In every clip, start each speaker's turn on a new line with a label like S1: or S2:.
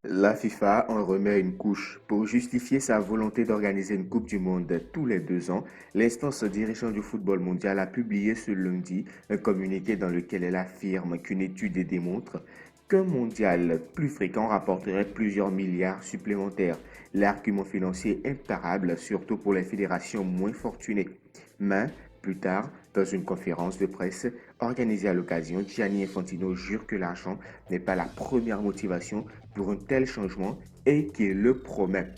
S1: La FIFA en remet une couche. Pour justifier sa volonté d'organiser une Coupe du Monde tous les 2 ans, l'instance dirigeante du football mondial a publié ce lundi un communiqué dans lequel elle affirme qu'une étude démontre qu'un mondial plus fréquent rapporterait plusieurs milliards supplémentaires. L'argument financier est imparable, surtout pour les fédérations moins fortunées. Mais, plus tard, dans une conférence de presse organisée à l'occasion, Gianni Infantino jure que l'argent n'est pas la première motivation pour un tel changement et qu'il le promet.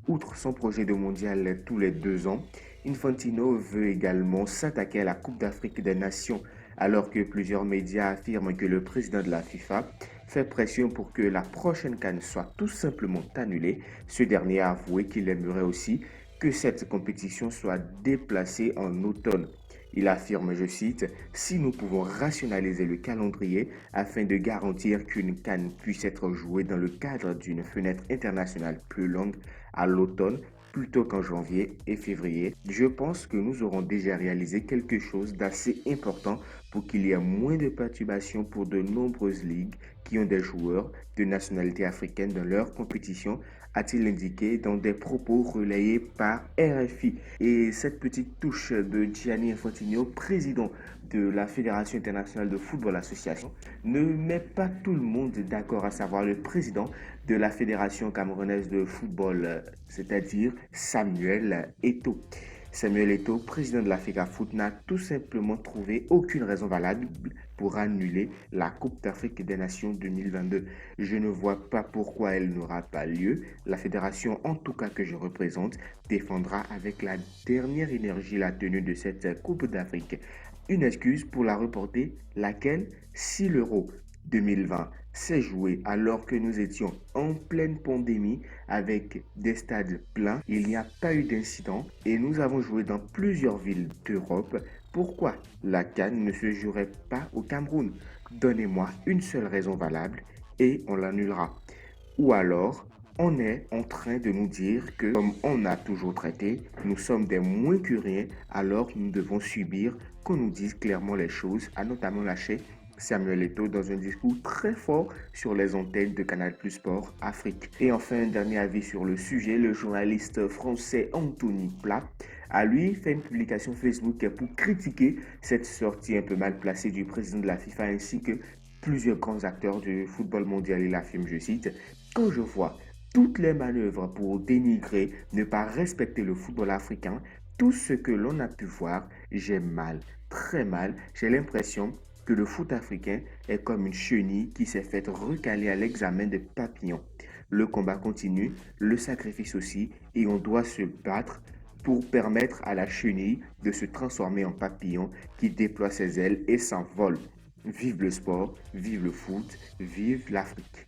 S1: Outre son projet de mondial tous les 2 ans, Infantino veut également s'attaquer à la Coupe d'Afrique des Nations, alors que plusieurs médias affirment que le président de la FIFA fait pression pour que la prochaine CAN soit tout simplement annulée. Ce dernier a avoué qu'il aimerait aussi que cette compétition soit déplacée en automne. Il affirme, je cite, si nous pouvons rationaliser le calendrier afin de garantir qu'une CAN puisse être jouée dans le cadre d'une fenêtre internationale plus longue à l'automne plutôt qu'en janvier et février, je pense que nous aurons déjà réalisé quelque chose d'assez important pour qu'il y ait moins de perturbations pour de nombreuses ligues qui ont des joueurs de nationalité africaine dans leur compétition, a-t-il indiqué dans des propos relayés par RFI. Et cette petite touche de Gianni Infantino, président de la Fédération internationale de football association, ne met pas tout le monde d'accord, à savoir le président de la Fédération camerounaise de football, c'est-à-dire Samuel Eto'o. Samuel Eto'o, président de la FECAFOOT, n'a tout simplement trouvé aucune raison valable pour annuler la Coupe d'Afrique des Nations 2022. Je ne vois pas pourquoi elle n'aura pas lieu. La fédération, en tout cas que je représente, défendra avec la dernière énergie la tenue de cette Coupe d'Afrique. Une excuse pour la reporter, laquelle, si l'Euro 2020 s'est joué alors que nous étions en pleine pandémie avec des stades pleins, il n'y a pas eu d'incident et nous avons joué dans plusieurs villes d'Europe. Pourquoi la CAN ne se jouerait pas au Cameroun? Donnez-moi une seule raison valable et on l'annulera. Ou alors, on est en train de nous dire que, comme on a toujours traité, nous sommes des moins que rien, alors nous devons subir qu'on nous dise clairement les choses, a notamment lâché Samuel Eto'o dans un discours très fort sur les antennes de Canal Plus Sport Afrique. Et enfin, un dernier avis sur le sujet, le journaliste français Anthony Plat a lui fait une publication Facebook pour critiquer cette sortie un peu mal placée du président de la FIFA ainsi que plusieurs grands acteurs du football mondial. Il affirme, je cite, quand je vois toutes les manœuvres pour dénigrer, ne pas respecter le football africain, tout ce que l'on a pu voir, j'ai mal, très mal. J'ai l'impression que le foot africain est comme une chenille qui s'est faite recaler à l'examen de papillons. Le combat continue, le sacrifice aussi, et on doit se battre pour permettre à la chenille de se transformer en papillon qui déploie ses ailes et s'envole. Vive le sport, vive le foot, vive l'Afrique.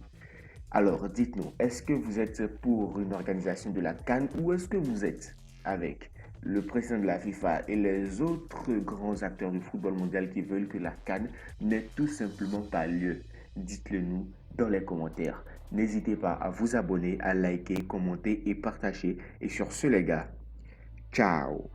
S1: Alors, dites-nous, est-ce que vous êtes pour une organisation de la CAN ou est-ce que vous êtes avec le président de la FIFA et les autres grands acteurs du football mondial qui veulent que la CAN n'ait tout simplement pas lieu? Dites-le nous dans les commentaires. N'hésitez pas à vous abonner, à liker, commenter et partager. Et sur ce, les gars, ciao!